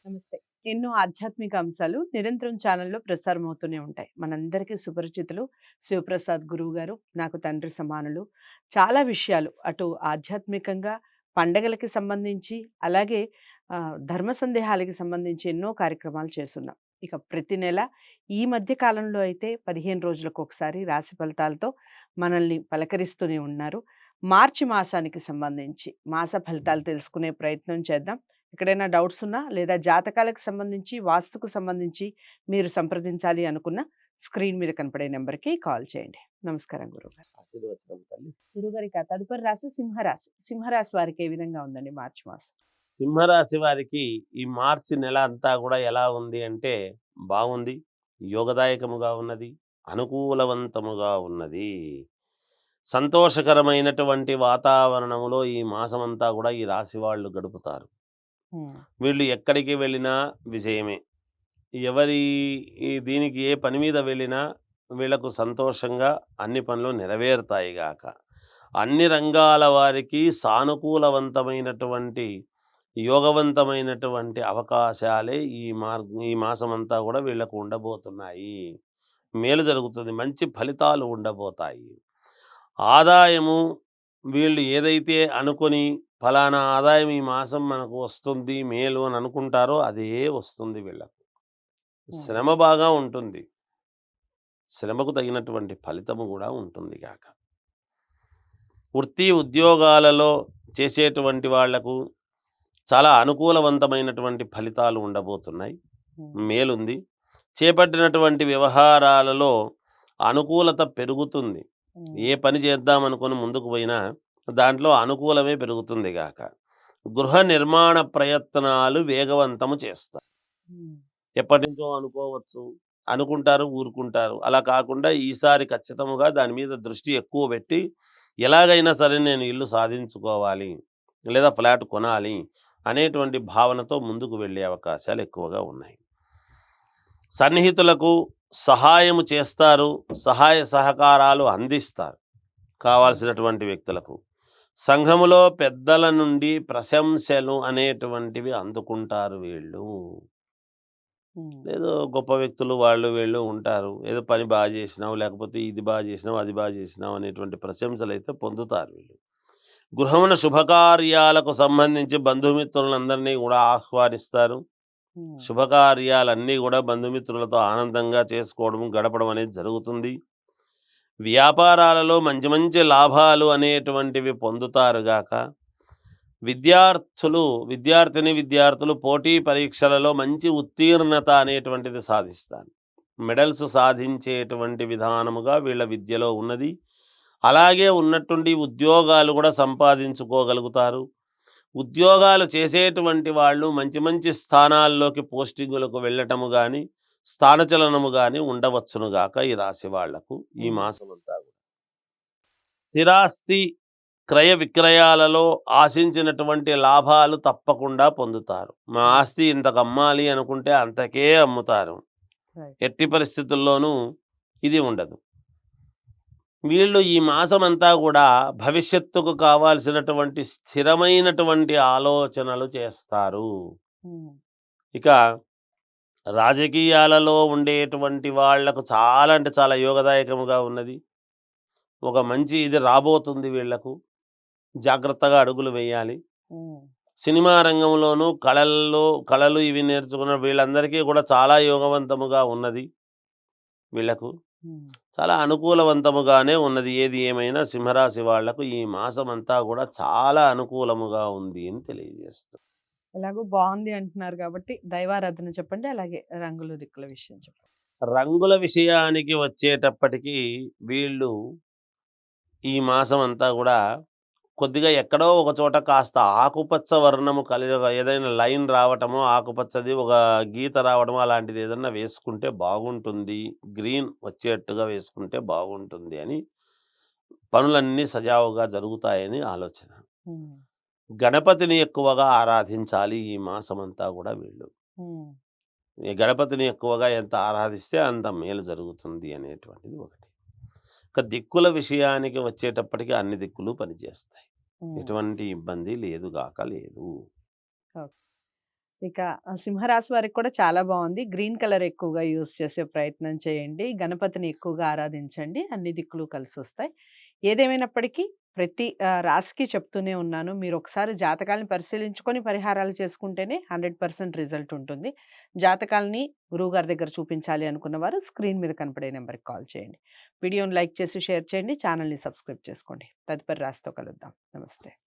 నమస్తే. ఎన్నో ఆధ్యాత్మిక అంశాలు నిరంతరం ఛానల్‌లో ప్రసారమవుతూనే ఉంటాయి. మనందరికీ సుపరిచితులు శివప్రసాద్ గురువు గారు, నాకు తండ్రి సమానులు. చాలా విషయాలు అటు ఆధ్యాత్మికంగా, పండగలకి సంబంధించి, అలాగే ధర్మ సందేహాలకి సంబంధించి ఎన్నో కార్యక్రమాలు చేసున్నాం. ఇక ప్రతి నెల ఈ మధ్య కాలంలో అయితే 15 రోజులకొకసారి రాశి ఫలితాలతో మనల్ని పలకరిస్తూనే ఉన్నారు. మార్చి మాసానికి సంబంధించి మాస ఫలితాలు తెలుసుకునే ప్రయత్నం చేద్దాం. ఎక్కడైనా డౌట్స్ ఉన్నా లేదా జాతకాలకు సంబంధించి, వాస్తుకు సంబంధించి మీరు సంప్రదించాలి అనుకున్న స్క్రీన్ మీద కనపడే నంబర్‌కి కాల్ చేయండి. నమస్కారం గురువుగారు. ఆశీర్వచనం తల్లి. గురువుగారి ఇక తదుపరి రాశి సింహరాశి. సింహరాశి వారికి ఏ విధంగా ఉందండి మార్చి మాసం? సింహరాశి వారికి ఈ మార్చి నెల అంతా కూడా ఎలా ఉంది అంటే బాగుంది. యోగదాయకముగా ఉన్నది. అనుకూలవంతముగా ఉన్నది. సంతోషకరమైనటువంటి వాతావరణంలో ఈ మాసమంతా కూడా ఈ రాశి వాళ్ళు గడుపుతారు. హ్మ్. వీళ్ళు ఎక్కడికి వెళ్ళినా విజయమే. ఎవరి దీనికి ఏ పని మీద వెళ్ళినా వీళ్ళకు సంతోషంగా అన్ని పనులు నెరవేరుతాయి గాక. అన్ని రంగాల వారికి సానుకూలవంతమైనటువంటి, యోగవంతమైనటువంటి అవకాశాలే ఈ మాసమంతా గూడా వీళ్ళకు ఉండబోతున్నాయి. మేలు జరుగుతుంది. మంచి ఫలితాలు ఉండబోతాయి. ఆదాయము వీళ్ళు ఏదైతే అనుకొని ఫలానా ఆదాయం ఈ మాసం మనకు వస్తుంది, మేలు అని అనుకుంటారో అదే వస్తుంది వీళ్ళకు. హ్మ్. శ్రమ బాగా ఉంటుంది. శ్రమకు తగినటువంటి ఫలితము గూడా ఉంటుంది గాక. వృత్తి ఉద్యోగాలలో చేసేటువంటి వాళ్లకు చాలా అనుకూలవంతమైనటువంటి ఫలితాలు ఉండబోతున్నాయి. హ్మ్. మేలుంది. చేపట్టినటువంటి వ్యవహారాలలో అనుకూలత పెరుగుతుంది. హ్మ్. ఏ పని చేద్దామనుకుని ముందుకు పోయినా దాంట్లో అనుకూలమే పెరుగుతుంది గాక. గృహ నిర్మాణ ప్రయత్నాలు వేగవంతము చేస్తారు. హ్మ్. ఎప్పటినుంచో అనుకోవచ్చు. అనుకుంటారు, ఊరుకుంటారు. అలా కాకుండా ఈసారి ఖచ్చితముగా దాని మీద దృష్టి ఎక్కువ పెట్టి, ఎలాగైనా సరే నేను ఇల్లు సాధించుకోవాలి, లేదా ఫ్లాట్ కొనాలి అనేటువంటి భావనతో ముందుకు వెళ్ళే అవకాశాలు ఎక్కువగా ఉన్నాయి. సన్నిహితులకు సహాయము చేస్తారు. సహాయ సహకారాలు అందిస్తారు కావాల్సినటువంటి వ్యక్తులకు. సంఘములో పెద్దల నుండి ప్రశంసలు అనేటువంటివి అందుకుంటారు వీళ్ళు. హ్మ్. ఏదో గొప్ప వ్యక్తులు వాళ్ళు వీళ్ళు ఉంటారు. ఏదో పని బాగా చేసినావు, లేకపోతే ఇది బాగా చేసినావు, అది బాగా చేసినావు అనేటువంటి ప్రశంసలైతే పొందుతారు వీళ్ళు. గృహమున శుభకార్యాలకు సంబంధించి బంధుమిత్రులందరినీ కూడా ఆహ్వానిస్తారు. హ్మ్. శుభకార్యాలన్నీ కూడా బంధుమిత్రులతో ఆనందంగా చేసుకోవడం, గడపడం అనేది జరుగుతుంది. వ్యాపారాలలో మంచి మంచి లాభాలు అనేటువంటివి పొందుతారు గాక. విద్యార్థులు పోటీ పరీక్షలలో మంచి ఉత్తీర్ణత అనేటువంటిది సాధిస్తారు. మెడల్స్ సాధించేటువంటి విధానముగా వీళ్ళ విద్యలో ఉన్నది. అలాగే ఉన్నట్టుండి ఉద్యోగాలు కూడా సంపాదించుకోగలుగుతారు. ఉద్యోగాలు చేసేటువంటి వాళ్ళు మంచి మంచి స్థానాల్లోకి పోస్టింగులకు వెళ్ళటము కానీ, స్థానచలనము కానీ ఉండవచ్చునుగాక ఈ రాశి వాళ్లకు ఈ హ్మ్. మాసమంతా. స్థిరాస్తి క్రయ విక్రయాలలో ఆశించినటువంటి లాభాలు తప్పకుండా పొందుతారు. మా హ్మ్. ఆస్తి ఇంతకు అమ్మాలి అనుకుంటే అంతకే అమ్ముతారు. రైట్. ఎట్టి పరిస్థితుల్లోనూ ఇది ఉండదు. వీళ్ళు ఈ మాసమంతా కూడా భవిష్యత్తుకు కావాల్సినటువంటి స్థిరమైనటువంటి ఆలోచనలు చేస్తారు. హ్మ్. ఇక రాజకీయాలలో ఉండేటువంటి వాళ్లకు చాలా అంటే చాలా యోగదాయకముగా ఉన్నది. ఒక మంచి ఇది రాబోతుంది వీళ్లకు. జాగ్రత్తగా అడుగులు వేయాలి. హ్మ్. సినిమా రంగంలోనూ కళలు ఇవి నేర్చుకున్న వీళ్ళందరికీ కూడా చాలా యోగవంతముగా ఉన్నది వీళ్లకు. హ్మ్. చాలా అనుకూలవంతముగానే ఉన్నది. ఏది ఏమైనా సింహరాశి వాళ్లకు ఈ మాసమంతా కూడా చాలా అనుకూలముగా ఉంది అని తెలియజేస్తుంది. ఎలాగో బావుంది అంటున్నారు కాబట్టి దైవారాధన చెప్పండి. అలాగే రంగులు, దిక్కుల విషయం చెప్పండి. రంగుల విషయానికి వచ్చేటప్పటికి వీళ్ళు ఈ మాసమంతా కూడా కొద్దిగా ఎక్కడో ఒక చోట కాస్త ఆకుపచ్చ వర్ణము ఏదైనా లైన్ రావటమో, ఆకుపచ్చది ఒక గీత రావడమో అలాంటిది ఏదన్నా వేసుకుంటే బాగుంటుంది. గ్రీన్ వచ్చేట్టుగా వేసుకుంటే బాగుంటుంది అని పనులన్నీ సజావుగా జరుగుతాయని ఆలోచన. హ్మ్. గణపతిని ఎక్కువగా ఆరాధించాలి ఈ మాసమంతా కూడా వీళ్ళు. హ్మ్. ఈ గణపతిని ఎక్కువగా ఎంత ఆరాధిస్తే అంత మేలు జరుగుతుంది అనేటువంటిది ఒకటి. ఇక దిక్కుల విషయానికి వచ్చేటప్పటికి అన్ని దిక్కులు పనిచేస్తాయి. హ్మ్. ఎటువంటి ఇబ్బంది లేదు గాక లేదు. ఓకే. ఇక సింహరాశి వారికి కూడా చాలా బావుంది. గ్రీన్ కలర్ ఎక్కువగా యూజ్ చేసే ప్రయత్నం చేయండి. గణపతిని ఎక్కువగా ఆరాధించండి. అన్ని దిక్కులు కలిసొస్తాయి. ఏదేమైనప్పటికీ ప్రతి రాశికి చెప్తూనే ఉన్నాను. మీరొకసారి జాతకాలను పరిశీలించుకొని పరిహారాలు చేసుకుంటేనే 100% రిజల్ట్ ఉంటుంది. జాతకాల్ని గురువుగారి దగ్గర చూపించాలి అనుకున్న వారు స్క్రీన్ మీద కనపడే నంబర్‌కి కాల్ చేయండి. వీడియోని లైక్ చేసి, షేర్ చేయండి. ఛానెల్‌ని సబ్స్క్రైబ్ చేసుకోండి. తదుపరి రాశితో కలుద్దాం. నమస్తే.